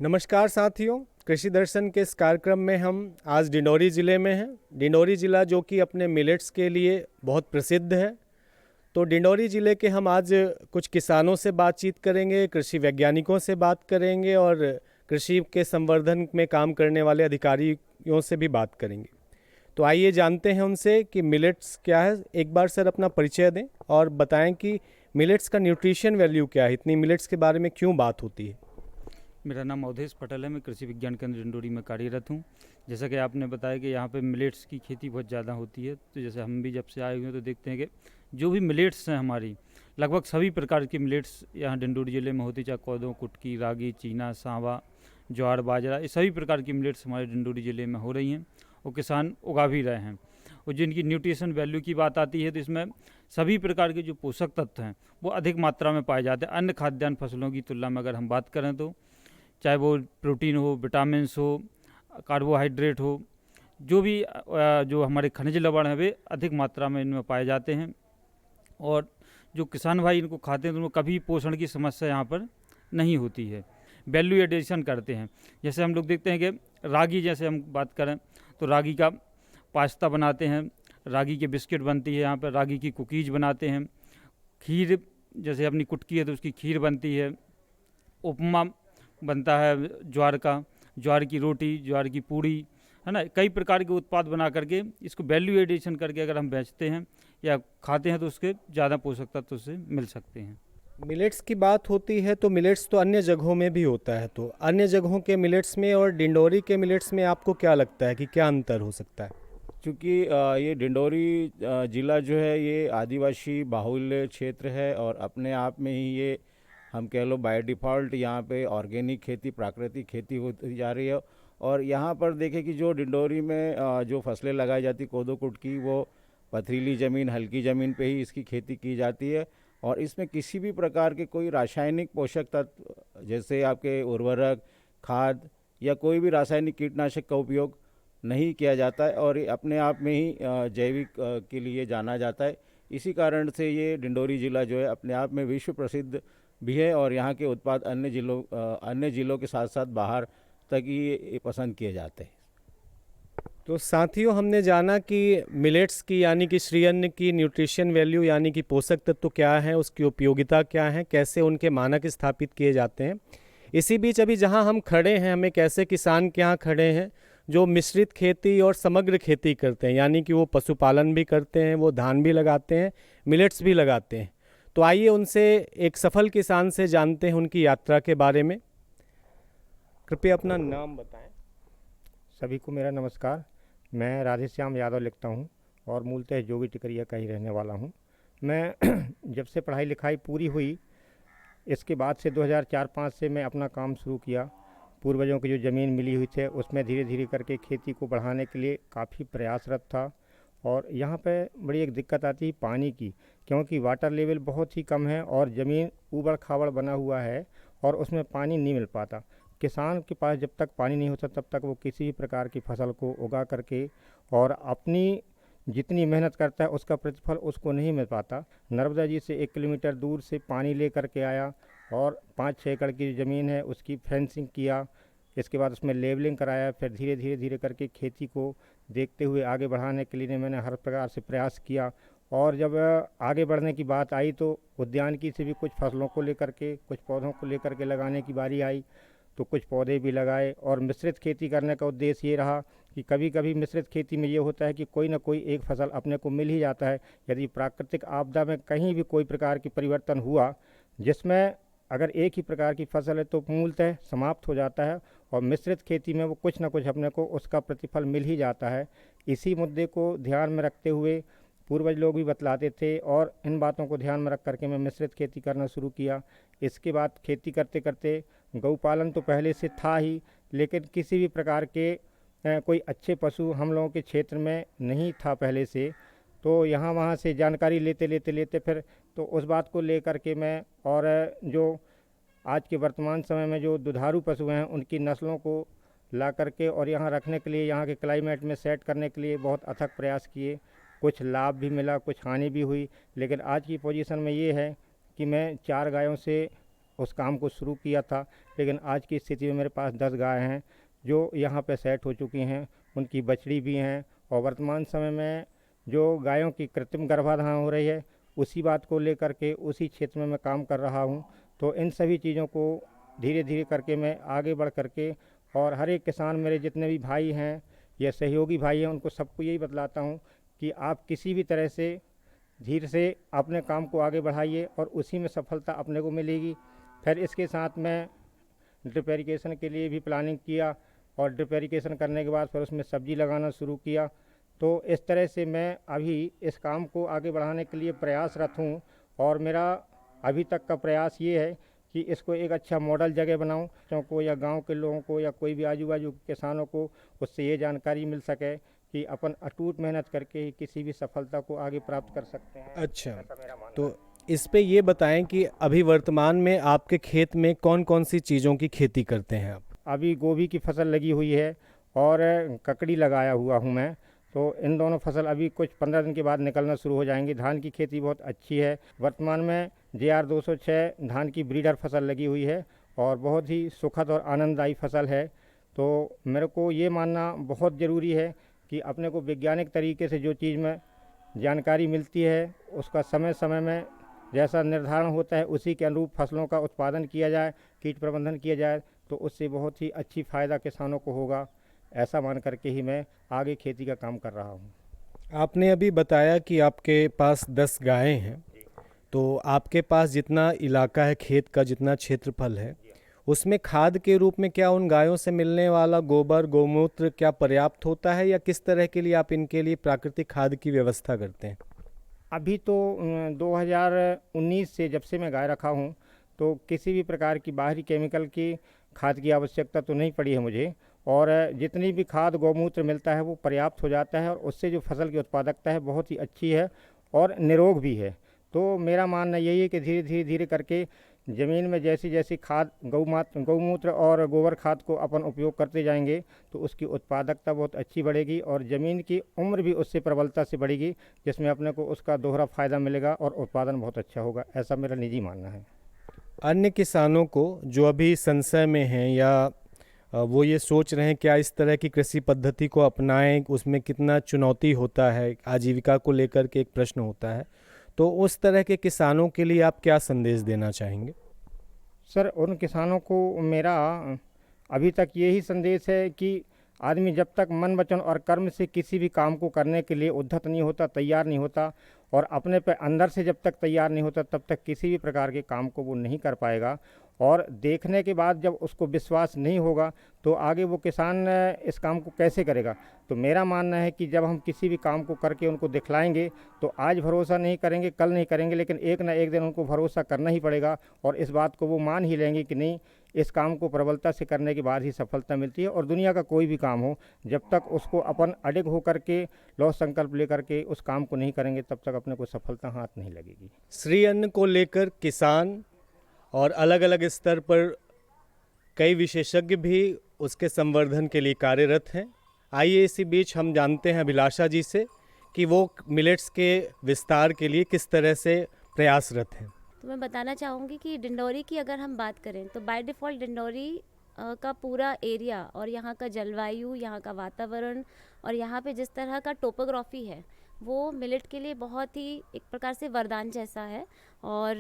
नमस्कार साथियों, कृषि दर्शन के इस कार्यक्रम में हम आज डिंडौरी ज़िले में हैं। डिंडौरी ज़िला जो कि अपने मिलेट्स के लिए बहुत प्रसिद्ध है। तो डिंडौरी ज़िले के हम आज कुछ किसानों से बातचीत करेंगे, कृषि वैज्ञानिकों से बात करेंगे और कृषि के संवर्धन में काम करने वाले अधिकारियों से भी बात करेंगे। तो आइए जानते हैं उनसे कि मिलेट्स क्या है। एक बार सर अपना परिचय दें और बताएं कि मिलेट्स का न्यूट्रिशन वैल्यू क्या है, इतनी मिलेट्स के बारे में क्यों बात होती है। मेरा नाम अवधेश पटेल है। मैं कृषि विज्ञान केंद्र डिंडोरी में कार्यरत हूँ। जैसा कि आपने बताया कि यहाँ पे मिलेट्स की खेती बहुत ज़्यादा होती है, तो जैसे हम भी जब से आए हुए हैं तो देखते हैं कि जो भी मिलेट्स हैं हमारी, लगभग सभी प्रकार की मिलेट्स यहाँ डिंडोरी ज़िले में होती, चाहे कोदो, कुटकी, रागी, चीना, सांवा, ज्वार, बाजरा, ये सभी प्रकार की मिलेट्स हमारे डिंडोरी ज़िले में हो रही हैं और किसान उगा भी रहे हैं। और जिनकी न्यूट्रिशन वैल्यू की बात आती है तो इसमें सभी प्रकार के जो पोषक तत्व हैं वो अधिक मात्रा में पाए जाते हैं। अन्य खाद्यान्न फसलों की तुलना में अगर हम बात करें तो चाहे वो प्रोटीन हो, विटामिन्स हो, कार्बोहाइड्रेट हो, जो भी जो हमारे खनिज लवण हैं वे अधिक मात्रा में इनमें पाए जाते हैं। और जो किसान भाई इनको खाते हैं तो उनको कभी पोषण की समस्या यहाँ पर नहीं होती है। वैल्यू एडिशन करते हैं। जैसे हम लोग देखते हैं कि रागी, जैसे हम बात करें तो रागी का पास्ता बनाते हैं, रागी के बिस्किट बनती है, यहाँ पर रागी की कुकीज़ बनाते हैं, खीर, जैसे अपनी कुटकी है तो उसकी खीर बनती है, उपमा बनता है ज्वार का, ज्वार की रोटी, ज्वार की पूड़ी, है ना। कई प्रकार के उत्पाद बना करके इसको वैल्यू एडिशन करके अगर हम बेचते हैं या खाते हैं तो उसके ज़्यादा पोषक तत्व उससे मिल सकते हैं। मिलेट्स की बात होती है तो मिलेट्स तो अन्य जगहों में भी होता है, तो अन्य जगहों के मिलेट्स में और डिंडोरी के मिलेट्स में आपको क्या लगता है कि क्या अंतर हो सकता है। क्योंकि ये डिंडोरी ज़िला जो है ये आदिवासी बाहुल्य क्षेत्र है और अपने आप में ही ये हम कह लो बाय डिफ़ॉल्ट यहाँ पे ऑर्गेनिक खेती, प्राकृतिक खेती होती जा रही है। और यहाँ पर देखें कि जो डिंडोरी में जो फसलें लगाई जाती कोदो कुटकी, वो पथरीली ज़मीन, हल्की ज़मीन पे ही इसकी खेती की जाती है। और इसमें किसी भी प्रकार के कोई रासायनिक पोषक तत्व जैसे आपके उर्वरक, खाद या कोई भी रासायनिक कीटनाशक का उपयोग नहीं किया जाता है और ये अपने आप में ही जैविक के लिए जाना जाता है। इसी कारण से ये डिंडोरी ज़िला जो है अपने आप में विश्व प्रसिद्ध भी है और यहाँ के उत्पाद अन्य ज़िलों के साथ साथ बाहर तक ही ये पसंद किए जाते हैं। तो साथियों, हमने जाना कि मिलेट्स की यानी कि श्री अन्न की न्यूट्रिशन वैल्यू यानी कि पोषक तत्व क्या है, उसकी उपयोगिता क्या है, कैसे उनके मानक स्थापित किए जाते हैं। इसी बीच अभी जहां हम खड़े हैं, हम एक ऐसे किसान के यहाँ खड़े हैं जो मिश्रित खेती और समग्र खेती करते हैं, यानी कि वो पशुपालन भी करते हैं, वो धान भी लगाते हैं, मिलेट्स भी लगाते हैं। तो आइए उनसे, एक सफल किसान से जानते हैं उनकी यात्रा के बारे में। कृपया अपना नाम बताएं। सभी को मेरा नमस्कार। मैं राधेश्याम यादव लिखता हूँ और मूलतः जोगी टिकरिया का ही रहने वाला हूँ। मैं जब से पढ़ाई लिखाई पूरी हुई, इसके बाद से 2004-05 से मैं अपना काम शुरू किया। पूर्वजों की जो ज़मीन मिली हुई थे उसमें धीरे धीरे करके खेती को बढ़ाने के लिए काफ़ी प्रयासरत था। और यहाँ पे बड़ी एक दिक्कत आती है पानी की, क्योंकि वाटर लेवल बहुत ही कम है और ज़मीन ऊबड़ खाबड़ बना हुआ है और उसमें पानी नहीं मिल पाता। किसान के पास जब तक पानी नहीं होता तब तक वो किसी भी प्रकार की फसल को उगा करके और अपनी जितनी मेहनत करता है उसका प्रतिफल उसको नहीं मिल पाता। नर्मदा जी से 1 किलोमीटर दूर से पानी ले करके आया और 5-6 एकड़ की ज़मीन है उसकी फेंसिंग किया, इसके बाद उसमें लेवलिंग कराया, फिर धीरे धीरे धीरे करके खेती को देखते हुए आगे बढ़ाने के लिए मैंने हर प्रकार से प्रयास किया। और जब आगे बढ़ने की बात आई तो उद्यानिकी से भी कुछ फसलों को लेकर के, कुछ पौधों को लेकर के लगाने की बारी आई, तो कुछ पौधे भी लगाए। और मिश्रित खेती करने का उद्देश्य ये रहा कि कभी कभी मिश्रित खेती में ये होता है कि कोई ना कोई एक फसल अपने को मिल ही जाता है। यदि प्राकृतिक आपदा में कहीं भी कोई प्रकार की परिवर्तन हुआ जिसमें अगर एक ही प्रकार की फसल है तो मूलतः समाप्त हो जाता है और मिश्रित खेती में वो कुछ ना कुछ अपने को उसका प्रतिफल मिल ही जाता है। इसी मुद्दे को ध्यान में रखते हुए पूर्वज लोग भी बतलाते थे और इन बातों को ध्यान में रख करके मैं मिश्रित खेती करना शुरू किया। इसके बाद खेती करते करते गौपालन तो पहले से था ही, लेकिन किसी भी प्रकार के कोई अच्छे पशु हम लोगों के क्षेत्र में नहीं था पहले से। तो यहाँ वहाँ से जानकारी लेते फिर तो उस बात को लेकर के मैं और जो आज के वर्तमान समय में जो दुधारू पशु हैं उनकी नस्लों को ला करके और यहाँ रखने के लिए, यहाँ के क्लाइमेट में सेट करने के लिए बहुत अथक प्रयास किए। कुछ लाभ भी मिला, कुछ हानि भी हुई, लेकिन आज की पोजीशन में ये है कि मैं 4 गायों से उस काम को शुरू किया था, लेकिन आज की स्थिति में मेरे पास 10 गाय हैं जो यहाँ पे सेट हो चुकी हैं, उनकी बछड़ी भी हैं। और वर्तमान समय में जो गायों की कृत्रिम गर्भाधान हो रही है, उसी बात को लेकर के उसी क्षेत्र में मैं काम कर रहा हूँ। तो इन सभी चीज़ों को धीरे धीरे करके मैं आगे बढ़ करके, और हर एक किसान, मेरे जितने भी भाई हैं या सहयोगी भाई हैं, उनको सबको यही बतलाता हूँ कि आप किसी भी तरह से धीरे से अपने काम को आगे बढ़ाइए और उसी में सफलता अपने को मिलेगी। फिर इसके साथ मैं ड्रिप इरिगेशन के लिए भी प्लानिंग किया, और ड्रिप इरिगेशन करने के बाद फिर उसमें सब्जी लगाना शुरू किया। तो इस तरह से मैं अभी इस काम को आगे बढ़ाने के लिए प्रयासरत हूँ, और मेरा अभी तक का प्रयास ये है कि इसको एक अच्छा मॉडल जगह बनाऊं, बच्चों को या गांव के लोगों को या कोई भी आजू बाजू के किसानों को उससे ये जानकारी मिल सके कि अपन अटूट मेहनत करके ही किसी भी सफलता को आगे प्राप्त कर सकते हैं। अच्छा, ऐसा मेरा मानना तो है। इस पे ये बताएं कि अभी वर्तमान में आपके खेत में कौन कौन सी चीज़ों की खेती करते हैं आप? अभी गोभी की फसल लगी हुई है और ककड़ी लगाया हुआ हूँ मैं। तो इन दोनों फसल अभी कुछ 15 दिन के बाद निकलना शुरू हो जाएंगी। धान की खेती बहुत अच्छी है। वर्तमान में JR 206 धान की ब्रीडर फसल लगी हुई है और बहुत ही सुखद और आनंददायी फसल है। तो मेरे को ये मानना बहुत ज़रूरी है कि अपने को वैज्ञानिक तरीके से जो चीज़ में जानकारी मिलती है, उसका समय समय में जैसा निर्धारण होता है उसी के अनुरूप फसलों का उत्पादन किया जाए, कीट प्रबंधन किया जाए, तो उससे बहुत ही अच्छी फ़ायदा किसानों को होगा। ऐसा मान करके ही मैं आगे खेती का काम कर रहा हूँ। आपने अभी बताया कि आपके पास 10 गायें हैं, तो आपके पास जितना इलाका है, खेत का जितना क्षेत्रफल है, उसमें खाद के रूप में क्या उन गायों से मिलने वाला गोबर गौमूत्र क्या पर्याप्त होता है, या किस तरह के लिए आप इनके लिए प्राकृतिक खाद की व्यवस्था करते हैं? अभी तो 2019 से जब से मैं गाय रखा हूँ, तो किसी भी प्रकार की बाहरी केमिकल की खाद की आवश्यकता तो नहीं पड़ी है मुझे, और जितनी भी खाद गौमूत्र मिलता है वो पर्याप्त हो जाता है, और उससे जो फसल की उत्पादकता है बहुत ही अच्छी है और निरोग भी है। तो मेरा मानना यही है कि धीरे धीरे धीरे करके ज़मीन में जैसी जैसी खाद गौमूत्र और गोबर खाद को अपन उपयोग करते जाएंगे, तो उसकी उत्पादकता बहुत अच्छी बढ़ेगी और ज़मीन की उम्र भी उससे प्रबलता से बढ़ेगी, जिसमें अपने को उसका दोहरा फ़ायदा मिलेगा और उत्पादन बहुत अच्छा होगा। ऐसा मेरा निजी मानना है। अन्य किसानों को जो अभी संशय में हैं या वो ये सोच रहे हैं क्या इस तरह की कृषि पद्धति को अपनाएं, उसमें कितना चुनौती होता है, आजीविका को लेकर के एक प्रश्न होता है, तो उस तरह के किसानों के लिए आप क्या संदेश देना चाहेंगे? सर, उन किसानों को मेरा अभी तक यही संदेश है कि आदमी जब तक मन वचन और कर्म से किसी भी काम को करने के लिए उद्धत नहीं होता, तैयार नहीं होता, और अपने पे अंदर से जब तक तैयार नहीं होता, तब तक किसी भी प्रकार के काम को वो नहीं कर पाएगा। और देखने के बाद जब उसको विश्वास नहीं होगा, तो आगे वो किसान इस काम को कैसे करेगा। तो मेरा मानना है कि जब हम किसी भी काम को करके उनको दिखलाएंगे, तो आज भरोसा नहीं करेंगे, कल नहीं करेंगे, लेकिन एक ना एक दिन उनको भरोसा करना ही पड़ेगा, और इस बात को वो मान ही लेंगे कि नहीं, इस काम को प्रबलता से करने के बाद ही सफलता मिलती है। और दुनिया का कोई भी काम हो, जब तक उसको अपन अडिग होकर के लौह संकल्प लेकर के उस काम को नहीं करेंगे, तब तक अपने को सफलता हाथ नहीं लगेगी। श्री अन्न को लेकर किसान और अलग अलग स्तर पर कई विशेषज्ञ भी उसके संवर्धन के लिए कार्यरत हैं। आइए इसी बीच हम जानते हैं अभिलाषा जी से कि वो मिलेट्स के विस्तार के लिए किस तरह से प्रयासरत हैं। तो मैं बताना चाहूँगी कि डिंडौरी की अगर हम बात करें तो बाय डिफ़ॉल्ट डिंडौरी का पूरा एरिया और यहाँ का जलवायु, यहाँ का वातावरण और यहाँ पे जिस तरह का टोपोग्राफी है, वो मिलेट के लिए बहुत ही एक प्रकार से वरदान जैसा है। और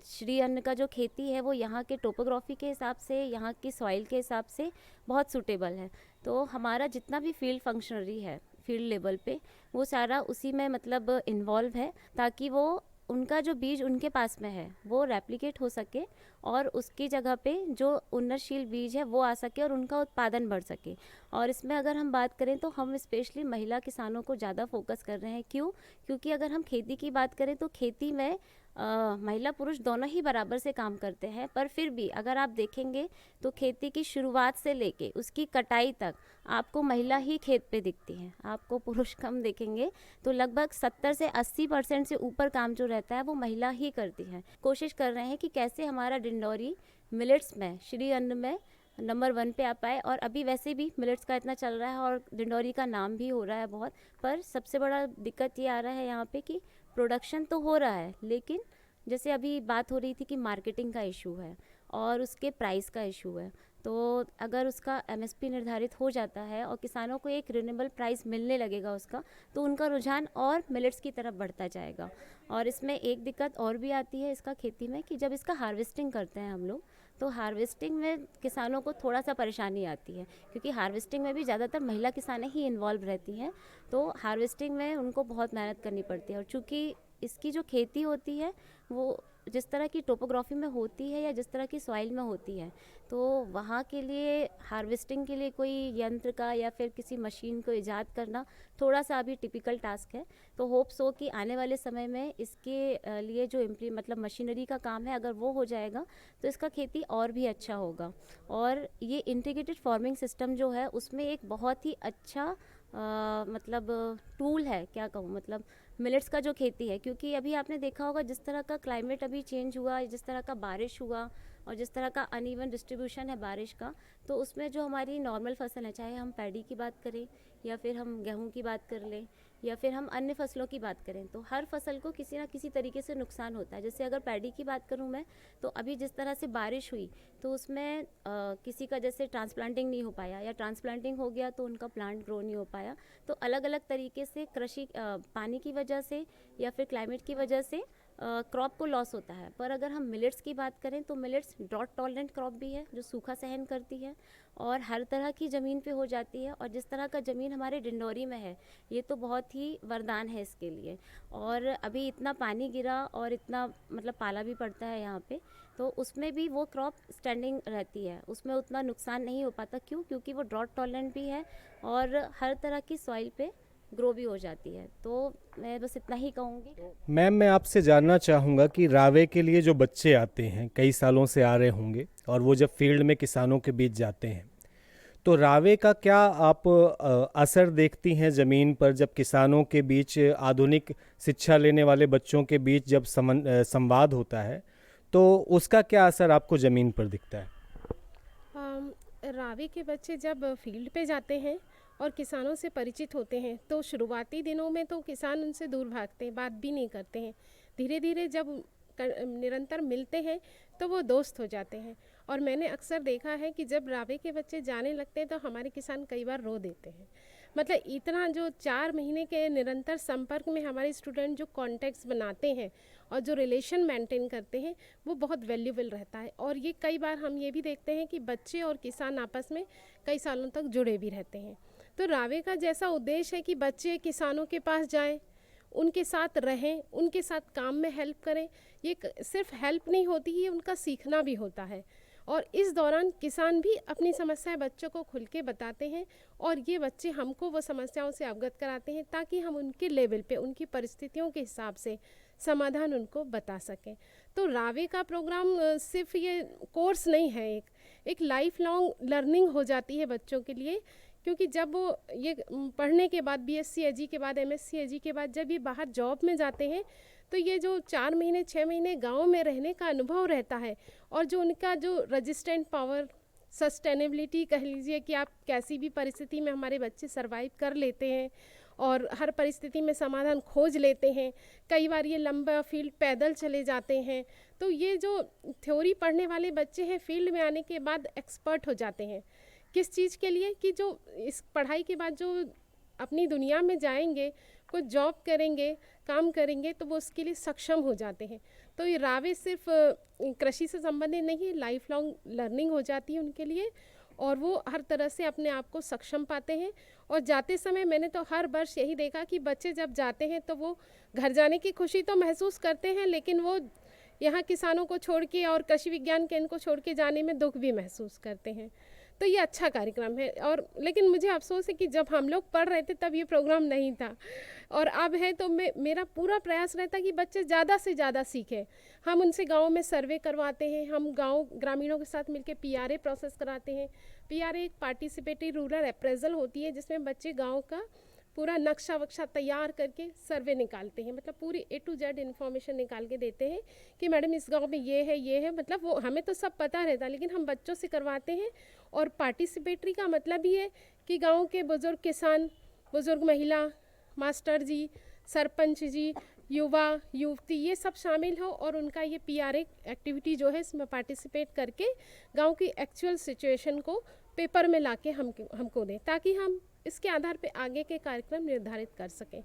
श्री अन्न का जो खेती है वो यहाँ के टोपोग्राफी के हिसाब से, यहाँ की सॉइल के हिसाब से बहुत सूटेबल है। तो हमारा जितना भी फील्ड फंक्शनरी है फील्ड लेवल पे, वो सारा उसी में मतलब इन्वॉल्व है, ताकि वो उनका जो बीज उनके पास में है वो रेप्लिकेट हो सके और उसकी जगह पे जो उन्नतशील बीज है वो आ सके और उनका उत्पादन बढ़ सके। और इसमें अगर हम बात करें तो हम स्पेशली महिला किसानों को ज़्यादा फोकस कर रहे हैं। क्यों? क्योंकि अगर हम खेती की बात करें तो खेती में महिला पुरुष दोनों ही बराबर से काम करते हैं, पर फिर भी अगर आप देखेंगे तो खेती की शुरुआत से लेके उसकी कटाई तक आपको महिला ही खेत पे दिखती हैं, आपको पुरुष कम देखेंगे। तो लगभग 70 से 80% से ऊपर काम जो रहता है वो महिला ही करती हैं। कोशिश कर रहे हैं कि कैसे हमारा डिंडौरी मिलेट्स में, श्री अन्न में नंबर 1 पे आ पाए। और अभी वैसे भी मिलेट्स का इतना चल रहा है और डिंडौरी का नाम भी हो रहा है बहुत, पर सबसे बड़ा दिक्कत ये आ रहा है यहाँ पे कि प्रोडक्शन तो हो रहा है, लेकिन जैसे अभी बात हो रही थी कि मार्केटिंग का इशू है, और उसके प्राइस का इशू है। तो अगर उसका एमएसपी निर्धारित हो जाता है और किसानों को एक रिजनेबल प्राइस मिलने लगेगा उसका, तो उनका रुझान और मिलेट्स की तरफ बढ़ता जाएगा। और इसमें एक दिक्कत और भी आती है इसका खेती में कि जब इसका हार्वेस्टिंग करते हैं हम लोग, तो हार्वेस्टिंग में किसानों को थोड़ा सा परेशानी आती है, क्योंकि हार्वेस्टिंग में भी ज़्यादातर महिला किसानें ही इन्वॉल्व रहती हैं। तो हार्वेस्टिंग में उनको बहुत मेहनत करनी पड़ती है, और चूँकि इसकी जो खेती होती है वो जिस तरह की टोपोग्राफी में होती है या जिस तरह की सॉइल में होती है, तो वहाँ के लिए हार्वेस्टिंग के लिए कोई यंत्र का या फिर किसी मशीन को ईजाद करना थोड़ा सा अभी टिपिकल टास्क है। तो होप्स हो कि आने वाले समय में इसके लिए जो मतलब मशीनरी का काम है, अगर वो हो जाएगा तो इसका खेती और भी अच्छा होगा। और ये इंटीग्रेटेड फार्मिंग सिस्टम जो है उसमें एक बहुत ही अच्छा मतलब टूल है, क्या कहूँ, मतलब मिलेट्स का जो खेती है। क्योंकि अभी आपने देखा होगा जिस तरह का क्लाइमेट अभी चेंज हुआ, जिस तरह का बारिश हुआ और जिस तरह का अनइवन डिस्ट्रीब्यूशन है बारिश का, तो उसमें जो हमारी नॉर्मल फसल है, चाहे हम पैडी की बात करें या फिर हम गेहूं की बात कर लें या फिर हम अन्य फसलों की बात करें, तो हर फसल को किसी ना किसी तरीके से नुकसान होता है। जैसे अगर पैडी की बात करूं मैं, तो अभी जिस तरह से बारिश हुई तो उसमें किसी का जैसे ट्रांसप्लांटिंग नहीं हो पाया, या ट्रांसप्लांटिंग हो गया तो उनका प्लांट ग्रो नहीं हो पाया। तो अलग अलग तरीके से कृषि पानी की वजह से या फिर क्लाइमेट की वजह से क्रॉप को लॉस होता है। पर अगर हम मिलेट्स की बात करें तो मिलेट्स ड्रॉट टॉलरेंट क्रॉप भी है, जो सूखा सहन करती है और हर तरह की ज़मीन पे हो जाती है। और जिस तरह का ज़मीन हमारे डिंडोरी में है, ये तो बहुत ही वरदान है इसके लिए। और अभी इतना पानी गिरा और इतना मतलब पाला भी पड़ता है यहाँ पे, तो उसमें भी वो क्रॉप स्टैंडिंग रहती है, उसमें उतना नुकसान नहीं हो पाता। क्यों? क्योंकि वो ड्रॉट टॉलरेंट भी है और हर तरह की सॉइल पे ग्रो भी हो जाती है। तो मैं बस इतना ही कहूँगी। मैम, मैं आपसे जानना चाहूँगा कि रावे के लिए जो बच्चे आते हैं, कई सालों से आ रहे होंगे, और वो जब फील्ड में किसानों के बीच जाते हैं, तो रावे का क्या आप असर देखती हैं ज़मीन पर, जब किसानों के बीच आधुनिक शिक्षा लेने वाले बच्चों के बीच जब संवाद होता है, तो उसका क्या असर आपको ज़मीन पर दिखता है? रावी के बच्चे जब फील्ड पे जाते हैं और किसानों से परिचित होते हैं, तो शुरुआती दिनों में तो किसान उनसे दूर भागते हैं, बात भी नहीं करते हैं। धीरे धीरे जब निरंतर मिलते हैं तो वो दोस्त हो जाते हैं। और मैंने अक्सर देखा है कि जब रावे के बच्चे जाने लगते हैं तो हमारे किसान कई बार रो देते हैं। मतलब इतना जो 4 महीने के निरंतर संपर्क में हमारे स्टूडेंट जो कॉन्टैक्ट्स बनाते हैं और जो रिलेशन मेंटेन करते हैं, वो बहुत वैल्यूबल रहता है। और ये कई बार हम ये भी देखते हैं कि बच्चे और किसान आपस में कई सालों तक जुड़े भी रहते हैं। तो रावे का जैसा उद्देश्य है कि बच्चे किसानों के पास जाएं, उनके साथ रहें, उनके साथ काम में हेल्प करें। ये सिर्फ हेल्प नहीं होती, ये उनका सीखना भी होता है। और इस दौरान किसान भी अपनी समस्याएं बच्चों को खुल के बताते हैं और ये बच्चे हमको वो समस्याओं से अवगत कराते हैं, ताकि हम उनके लेवल पे, उनकी परिस्थितियों के हिसाब से समाधान उनको बता सकें। तो रावे का प्रोग्राम सिर्फ ये कोर्स नहीं है, एक लाइफ लॉन्ग लर्निंग हो जाती है बच्चों के लिए। क्योंकि जब वो ये पढ़ने के बाद बीएससी एजी के बाद एमएससी एजी के बाद जब ये बाहर जॉब में जाते हैं, तो ये जो 4 महीने 6 महीने गांव में रहने का अनुभव रहता है, और जो उनका जो रेजिस्टेंट पावर, सस्टेनेबिलिटी कह लीजिए कि आप कैसी भी परिस्थिति में हमारे बच्चे सरवाइव कर लेते हैं और हर परिस्थिति में समाधान खोज लेते हैं। कई बार ये लंबा फील्ड पैदल चले जाते हैं। तो ये जो थ्योरी पढ़ने वाले बच्चे हैं, फील्ड में आने के बाद एक्सपर्ट हो जाते हैं। किस चीज़ के लिए? कि जो इस पढ़ाई के बाद जो अपनी दुनिया में जाएंगे, कुछ जॉब करेंगे, काम करेंगे, तो वो उसके लिए सक्षम हो जाते हैं। तो ये रावे सिर्फ कृषि से संबंधित नहीं है, लाइफ लॉन्ग लर्निंग हो जाती है उनके लिए, और वो हर तरह से अपने आप को सक्षम पाते हैं। और जाते समय मैंने तो हर वर्ष यही देखा कि बच्चे जब जाते हैं तो वो घर जाने की खुशी तो महसूस करते हैं, लेकिन वो यहाँ किसानों को छोड़ के और कृषि विज्ञान केंद्र को छोड़ के जाने में दुख भी महसूस करते हैं। तो ये अच्छा कार्यक्रम है। और लेकिन मुझे अफसोस है कि जब हम लोग पढ़ रहे थे तब ये प्रोग्राम नहीं था, और अब है। तो मेरा पूरा प्रयास रहता है कि बच्चे ज़्यादा से ज़्यादा सीखें। हम उनसे गाँव में सर्वे करवाते हैं, हम गाँव ग्रामीणों के साथ मिलकर पीआरए प्रोसेस कराते हैं। पीआरए एक पार्टिसिपेटरी रूरल अप्रेजल होती है, जिसमें बच्चे गाँव का पूरा नक्शा वक्शा तैयार करके सर्वे निकालते हैं। मतलब पूरी A to Z इन्फॉर्मेशन निकाल के देते हैं कि मैडम इस गांव में ये है। मतलब वो हमें तो सब पता रहता है, लेकिन हम बच्चों से करवाते हैं। और पार्टिसिपेटरी का मतलब ये है कि गांव के बुजुर्ग किसान, बुजुर्ग महिला, मास्टर जी, सरपंच जी, युवा युवती ये सब शामिल हो और उनका ये पीआरए एक्टिविटी जो है इसमें पार्टिसिपेट करके गांव की एक्चुअल सिचुएशन को पेपर में लाके हमको दें, ताकि हम इसके आधार पे आगे के कार्यक्रम निर्धारित कर सकें।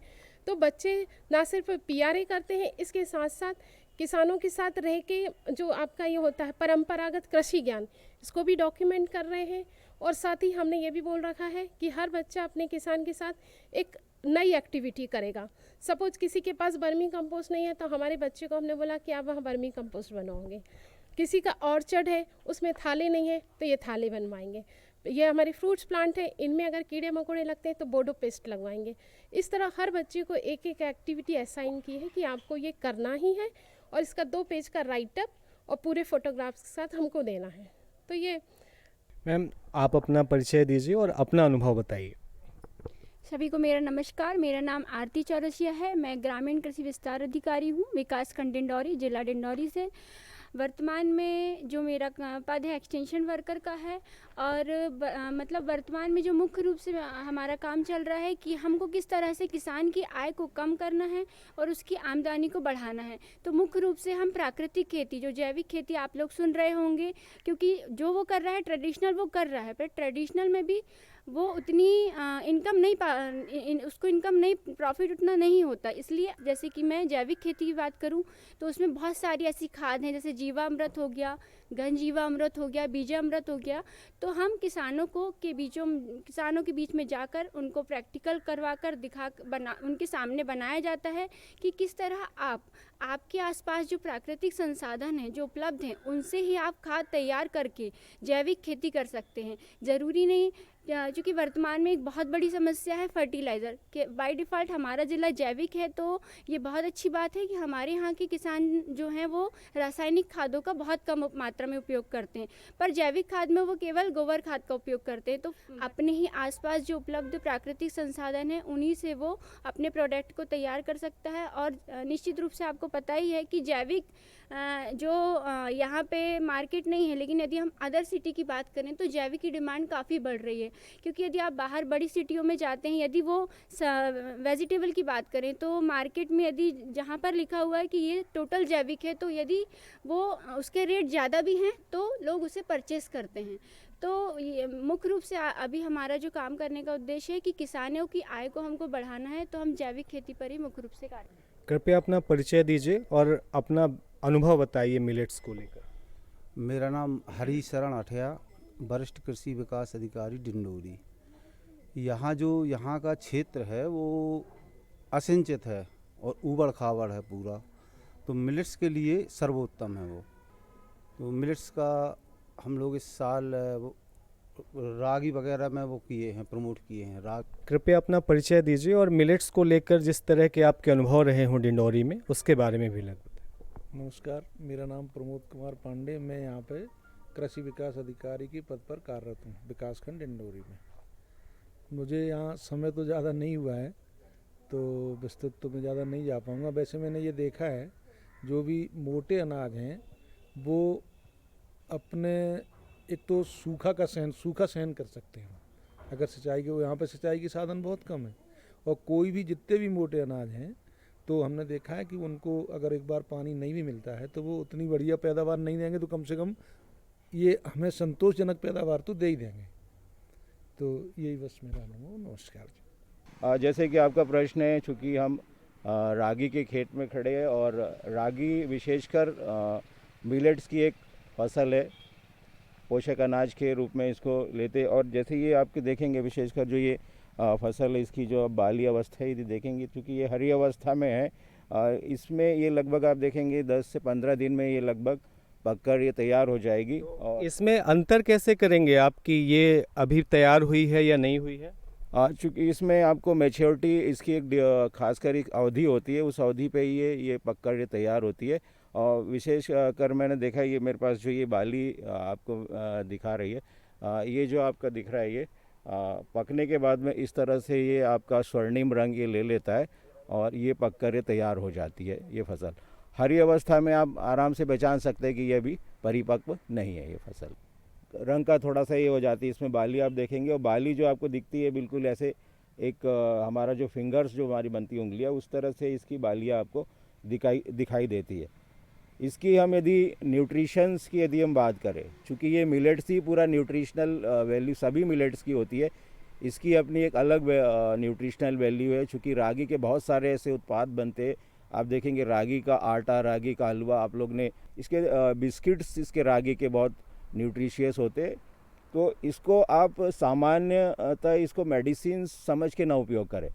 तो बच्चे ना सिर्फ पीआरए करते हैं, इसके साथ साथ किसानों के साथ रह के जो आपका ये होता है परंपरागत कृषि ज्ञान, इसको भी डॉक्यूमेंट कर रहे हैं। और साथ ही हमने ये भी बोल रखा है कि हर बच्चा अपने किसान के साथ एक नई एक्टिविटी करेगा। सपोज किसी के पास बर्मी कंपोस्ट नहीं है तो हमारे बच्चे को हमने बोला कि आप वहाँ बर्मी कंपोस्ट बनवाओगे। किसी का ऑर्चर्ड है उसमें थाले नहीं है तो ये थाले बनवाएंगे। ये हमारे फ्रूट्स प्लांट है, इनमें अगर कीड़े मकोड़े लगते हैं तो बोडो पेस्ट लगवाएंगे। इस तरह हर बच्चे को एक एक एक्टिविटी असाइन की है कि आपको ये करना ही है और इसका 2 पेज का राइटअप और पूरे फोटोग्राफ्स के साथ हमको देना है। तो ये मैम, आप अपना परिचय दीजिए और अपना अनुभव बताइए। सभी को मेरा नमस्कार। मेरा नाम आरती चौरसिया है। मैं ग्रामीण कृषि विस्तार अधिकारी हूँ, विकासखंड डिंडौरी, जिला डिंडौरी से। वर्तमान में जो मेरा पद है एक्सटेंशन वर्कर का है और मतलब वर्तमान में जो मुख्य रूप से हमारा काम चल रहा है कि हमको किस तरह से किसान की आय को कम करना है और उसकी आमदनी को बढ़ाना है। तो मुख्य रूप से हम प्राकृतिक खेती, जो जैविक खेती आप लोग सुन रहे होंगे, क्योंकि जो वो कर रहा है ट्रेडिशनल वो कर रहा है, पर ट्रेडिशनल में भी वो उतनी इनकम नहीं उसको इनकम नहीं, प्रॉफिट उतना नहीं होता। इसलिए जैसे कि मैं जैविक खेती की बात करूं तो उसमें बहुत सारी ऐसी खाद हैं, जैसे जीवामृत हो गया, घन जीवामृत हो गया, बीजामृत हो गया। तो हम किसानों के बीच में जाकर उनको प्रैक्टिकल करवा कर उनके सामने बनाया जाता है कि किस तरह आपके आसपास जो प्राकृतिक संसाधन हैं जो उपलब्ध हैं उनसे ही आप खाद तैयार करके जैविक खेती कर सकते हैं। ज़रूरी नहीं, क्योंकि वर्तमान में एक बहुत बड़ी समस्या है फर्टिलाइज़र के। बाय डिफ़ॉल्ट हमारा ज़िला जैविक है तो ये बहुत अच्छी बात है कि हमारे यहाँ के किसान जो हैं वो रासायनिक खादों का बहुत कम मात्रा में उपयोग करते हैं, पर जैविक खाद में वो केवल गोबर खाद का उपयोग करते हैं। तो अपने ही आसपास जो उपलब्ध प्राकृतिक संसाधन हैं उन्हीं से वो अपने प्रोडक्ट को तैयार कर सकता है। और निश्चित रूप से आपको पता ही है कि जैविक जो यहाँ पे मार्केट नहीं है, लेकिन यदि हम अदर सिटी की बात करें तो जैविक की डिमांड काफ़ी बढ़ रही है। क्योंकि यदि आप बाहर बड़ी सिटियों में जाते हैं, यदि वो वेजिटेबल की बात करें तो मार्केट में यदि जहाँ पर लिखा हुआ है कि ये टोटल जैविक है, तो यदि वो उसके रेट ज़्यादा भी हैं तो लोग उसे परचेस करते हैं। तो ये मुख्य रूप से अभी हमारा जो काम करने का उद्देश्य है कि किसानों की आय को हमको बढ़ाना है, तो हम जैविक खेती पर ही मुख्य रूप से कार्य। कृपया अपना परिचय दीजिए और अपना अनुभव बताइए मिलेट्स को लेकर। मेरा नाम हरी शरण अठिया, वरिष्ठ कृषि विकास अधिकारी डिंडोरी। यहाँ का क्षेत्र है वो असिंचित है और ऊबड़ खाबड़ है पूरा, तो मिलेट्स के लिए सर्वोत्तम है वो। तो मिलेट्स का हम लोग इस साल वो रागी वगैरह में वो किए हैं, प्रमोट किए हैं राग। कृपया अपना परिचय दीजिए और मिलेट्स को लेकर जिस तरह के आपके अनुभव रहे हों डिंडौरी में, उसके बारे में भी लगभग। नमस्कार, मेरा नाम प्रमोद कुमार पांडे, मैं यहाँ पे कृषि विकास अधिकारी की पद पर कार्यरत हूँ विकासखंड डिंडौरी में। मुझे यहाँ समय तो ज़्यादा नहीं हुआ है तो विस्तृत तो मैं ज़्यादा नहीं जा पाऊँगा। वैसे मैंने ये देखा है जो भी मोटे अनाज हैं वो अपने एक तो सूखा सहन कर सकते हैं अगर सिंचाई के, यहाँ पे सिंचाई के साधन बहुत कम है और कोई भी जितने भी मोटे अनाज हैं तो हमने देखा है कि उनको अगर एक बार पानी नहीं भी मिलता है तो वो उतनी बढ़िया पैदावार नहीं देंगे, तो कम से कम ये हमें संतोषजनक पैदावार तो दे ही देंगे। तो यही बस मेरा अनुभव। नमस्कार जी। जैसे कि आपका प्रश्न है, चूँकि हम रागी के खेत में खड़े हैं और रागी विशेषकर मिलेट्स की एक फसल है, पोषक अनाज के रूप में इसको लेते। और जैसे ये आपके देखेंगे विशेषकर जो ये फसल है, इसकी जो बाली अवस्था है यदि देखेंगे, क्योंकि ये हरी अवस्था में है, इसमें ये लगभग आप देखेंगे 10 से 15 दिन में ये लगभग पककर ये तैयार हो जाएगी। और इसमें अंतर कैसे करेंगे आप कि ये अभी तैयार हुई है या नहीं हुई है? चूँकि इसमें आपको मैच्योरिटी इसकी एक खासकर एक अवधि होती है, उस अवधि पे ये पककर ये तैयार होती है। और विशेष कर मैंने देखा ये मेरे पास जो ये बाली आपको दिखा रही है, ये जो आपका दिख रहा है ये पकने के बाद में इस तरह से ये आपका स्वर्णिम रंग ये ले लेता है और ये पककर ये तैयार हो जाती है ये फसल। हरी अवस्था में आप आराम से पहचान सकते हैं कि ये अभी परिपक्व नहीं है ये फसल। रंग का थोड़ा सा ये हो जाती है, इसमें बाली आप देखेंगे और बाली जो आपको दिखती है बिल्कुल ऐसे एक हमारा जो फिंगर्स जो हमारी बनती उंगलियां उस तरह से इसकी बालियां आपको दिखाई देती है। इसकी हम यदि न्यूट्रिशंस की यदि हम बात करें, चूँकि ये मिलेट्स ही पूरा न्यूट्रिशनल वैल्यू सभी मिलेट्स की होती है, इसकी अपनी एक अलग न्यूट्रिशनल वैल्यू है। चूँकि रागी के बहुत सारे ऐसे उत्पाद बनते हैं, आप देखेंगे रागी का आटा, रागी का हलवा, आप लोग ने इसके बिस्किट्स इसके रागी के बहुत न्यूट्रिशियस होते हैं। तो इसको आप सामान्यतः इसको मेडिसिन समझ के ना उपयोग करें।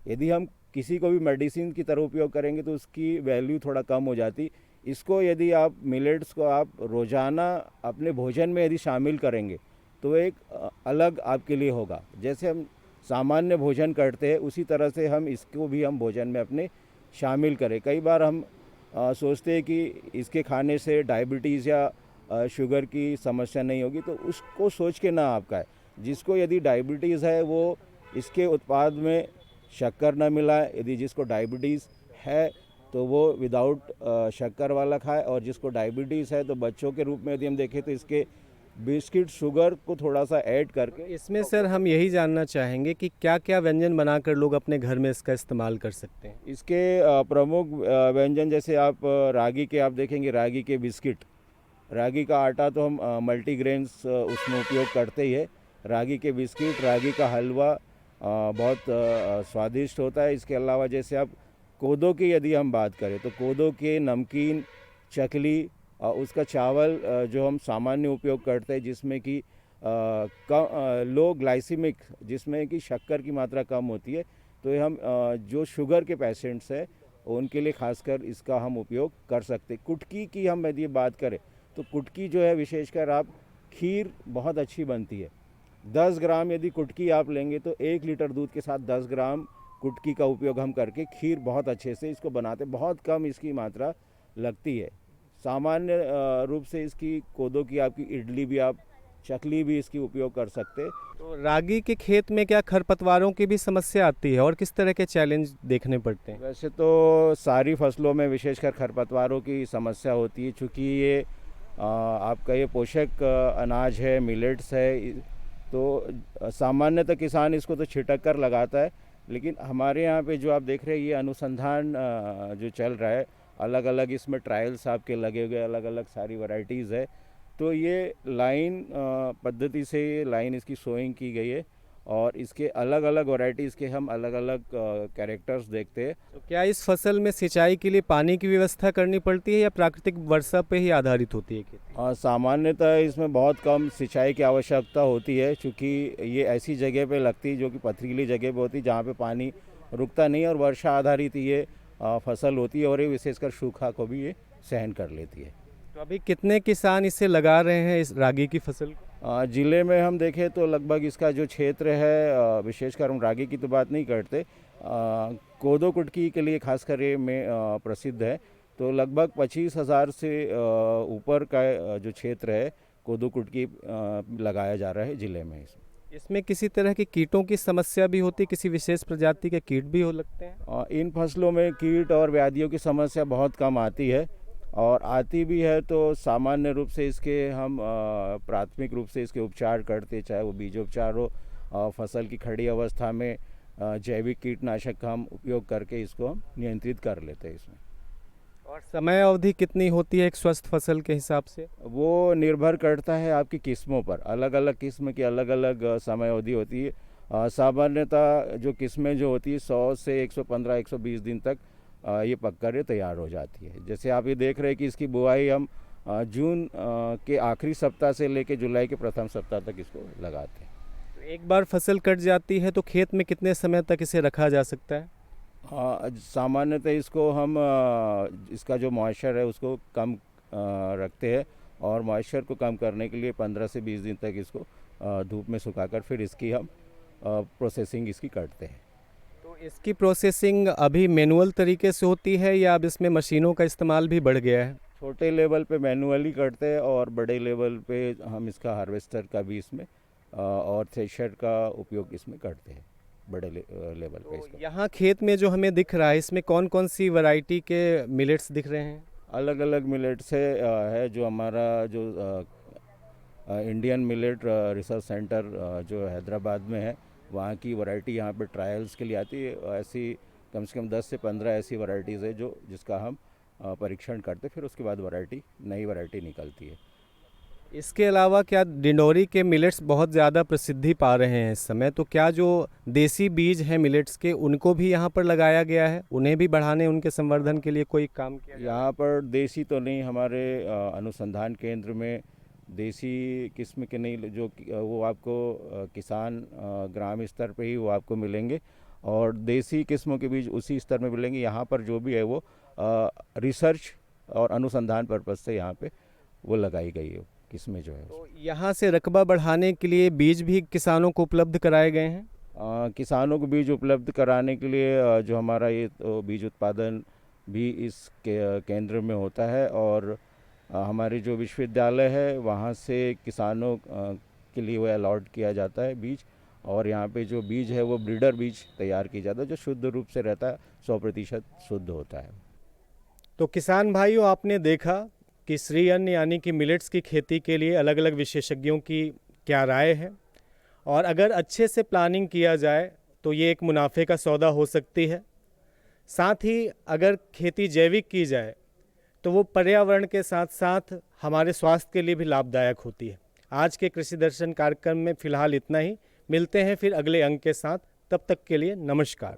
यदि हम किसी को भी मेडिसिन की तरह उपयोग करेंगे तो उसकी वैल्यू थोड़ा कम हो जाती। इसको यदि आप मिलेट्स को आप रोज़ाना अपने भोजन में यदि शामिल करेंगे तो एक अलग आपके लिए होगा। जैसे हम सामान्य भोजन करते हैं उसी तरह से हम इसको भी हम भोजन में अपने शामिल करें। कई बार हम सोचते हैं कि इसके खाने से डायबिटीज़ या शुगर की समस्या नहीं होगी, तो उसको सोच के ना आपका है। जिसको यदि डायबिटीज़ है वो इसके उत्पाद में शक्कर ना मिलाए, यदि जिसको डायबिटीज़ है तो वो विदाउट शक्कर वाला खाए, और जिसको डायबिटीज़ है तो बच्चों के रूप में यदि हम देखें तो इसके बिस्किट शुगर को थोड़ा सा ऐड करके। इसमें सर हम यही जानना चाहेंगे कि क्या क्या व्यंजन बनाकर लोग अपने घर में इसका इस्तेमाल कर सकते हैं। इसके प्रमुख व्यंजन जैसे आप रागी के आप देखेंगे, रागी के बिस्किट, रागी का आटा तो हम मल्टीग्रेन्स उसमें उपयोग करते ही है। रागी के बिस्किट, रागी का हलवा बहुत स्वादिष्ट होता है। इसके अलावा जैसे आप कोदो की यदि हम बात करें तो कोदो के नमकीन, चकली, उसका चावल जो हम सामान्य उपयोग करते हैं जिसमें कि लो ग्लाइसीमिक, जिसमें कि शक्कर की मात्रा कम होती है, तो हम जो शुगर के पेशेंट्स हैं उनके लिए खासकर इसका हम उपयोग कर सकते हैं। कुटकी की हम यदि बात करें तो कुटकी जो है विशेषकर आप खीर बहुत अच्छी बनती है। 10 ग्राम यदि कुटकी आप लेंगे तो 1 लीटर दूध के साथ 10 ग्राम कुटकी का उपयोग हम करके खीर बहुत अच्छे से इसको बनाते, बहुत कम इसकी मात्रा लगती है। सामान्य रूप से इसकी कोदो की आपकी इडली भी, आप चकली भी इसकी उपयोग कर सकते। तो रागी के खेत में क्या खरपतवारों की भी समस्या आती है और किस तरह के चैलेंज देखने पड़ते हैं? वैसे तो सारी फसलों में विशेषकर खरपतवारों की समस्या होती है, चूँकि ये आपका ये पोषक अनाज है, मिलेट्स है, तो सामान्यतः किसान इसको तो छिटक कर लगाता है। लेकिन हमारे यहाँ पे जो आप देख रहे हैं ये अनुसंधान जो चल रहा है, अलग अलग इसमें ट्रायल्स आपके लगे हुए, अलग अलग सारी वैरायटीज़ है। तो ये लाइन पद्धति से लाइन इसकी सोइंग की गई है और इसके अलग अलग वैरायटीज़ के हम अलग अलग कैरेक्टर्स देखते हैं। तो क्या इस फसल में सिंचाई के लिए पानी की व्यवस्था करनी पड़ती है या प्राकृतिक वर्षा पे ही आधारित होती है खेती? सामान्यतः इसमें बहुत कम सिंचाई की आवश्यकता होती है, क्योंकि ये ऐसी जगह पे लगती है जो कि पथरीली जगह पे होती है जहाँ पे पानी रुकता नहीं, और वर्षा आधारित ये फसल होती है, और ये विशेषकर सूखा को भी ये सहन कर लेती है। तो अभी कितने किसान इसे लगा रहे हैं इस रागी की फसल? ज़िले में हम देखें तो लगभग इसका जो क्षेत्र है, विशेषकर हम रागी की तो बात नहीं करते, कोदो कुटकी के लिए खासकर ये में प्रसिद्ध है। तो लगभग 25,000 से ऊपर का जो क्षेत्र है कोदो कुटकी लगाया जा रहा है ज़िले में। इसमें किसी तरह की कीटों की समस्या भी होती है? किसी विशेष प्रजाति के कीट भी हो लगते हैं? इन फसलों में कीट और व्याधियों की समस्या बहुत कम आती है, और आती भी है तो सामान्य रूप से इसके हम प्राथमिक रूप से इसके उपचार करते, चाहे वो बीजोपचार हो, फसल की खड़ी अवस्था में जैविक कीटनाशक का हम उपयोग करके इसको हम नियंत्रित कर लेते हैं इसमें। और समय अवधि कितनी होती है एक स्वस्थ फसल के हिसाब से? वो निर्भर करता है आपकी किस्मों पर, अलग अलग किस्म की अलग अलग समय अवधि होती है। सामान्यतः जो किस्में जो होती है 100 से 115-120 दिन तक ये पककर ये तैयार हो जाती है। जैसे आप ये देख रहे हैं कि इसकी बुआई हम जून के आखिरी सप्ताह से लेकर जुलाई के प्रथम सप्ताह तक इसको लगाते हैं। तो एक बार फसल कट जाती है तो खेत में कितने समय तक इसे रखा जा सकता है? सामान्यतः इसको हम इसका जो मॉइस्चर है उसको कम रखते हैं, और मॉइस्चर को कम करने के लिए 15 से 20 दिन तक इसको धूप में सुखाकर फिर इसकी हम प्रोसेसिंग इसकी करते हैं। तो इसकी प्रोसेसिंग अभी मैनुअल तरीके से होती है या अब इसमें मशीनों का इस्तेमाल भी बढ़ गया है? छोटे लेवल पे मैनुअली करते हैं, और बड़े लेवल पे हम इसका हार्वेस्टर का भी इसमें और थ्रेशर का उपयोग इसमें करते हैं बड़े लेवल पे। तो यहाँ खेत में जो हमें दिख रहा है इसमें कौन कौन सी वैरायटी के मिलेट्स दिख रहे हैं? अलग अलग मिलेट्स है जो हमारा जो इंडियन मिलेट रिसर्च सेंटर जो हैदराबाद में है, वहाँ की वैरायटी यहाँ पे ट्रायल्स के लिए आती है। ऐसी कम से कम 10 से 15 ऐसी वैरायटीज़ है जिसका हम परीक्षण करते, फिर उसके बाद नई वैरायटी निकलती है। इसके अलावा क्या डिंडोरी के मिलेट्स बहुत ज़्यादा प्रसिद्धि पा रहे हैं इस समय, तो क्या जो देसी बीज हैं मिलेट्स के उनको भी यहाँ पर लगाया गया है, उन्हें भी बढ़ाने उनके संवर्धन के लिए कोई काम किया जा रहा है? यहाँ पर देसी तो नहीं, हमारे अनुसंधान केंद्र में देसी किस्म के नहीं, वो आपको किसान ग्राम स्तर पे ही वो आपको मिलेंगे, और देसी किस्मों के बीज उसी स्तर में मिलेंगे। यहाँ पर जो भी है वो रिसर्च और अनुसंधान पर्पज से यहाँ पे वो लगाई गई है किस्में जो है। तो यहाँ से रकबा बढ़ाने के लिए बीज भी किसानों को उपलब्ध कराए गए हैं? किसानों को बीज उपलब्ध कराने के लिए जो हमारा ये बीज उत्पादन भी इस केंद्र में होता है, और हमारे जो विश्वविद्यालय है वहाँ से किसानों के लिए वो अलॉट किया जाता है बीज, और यहाँ पे जो बीज है वो ब्रीडर बीज तैयार किया जाता है जो शुद्ध रूप से रहता है, 100% शुद्ध होता है। तो किसान भाइयों, आपने देखा कि श्री अन्न यानी कि मिलेट्स की खेती के लिए अलग अलग विशेषज्ञों की क्या राय है, और अगर अच्छे से प्लानिंग किया जाए तो ये एक मुनाफे का सौदा हो सकती है। साथ ही अगर खेती जैविक की जाए तो वो पर्यावरण के साथ साथ हमारे स्वास्थ्य के लिए भी लाभदायक होती है। आज के कृषि दर्शन कार्यक्रम में फ़िलहाल इतना ही। मिलते हैं फिर अगले अंक के साथ, तब तक के लिए नमस्कार।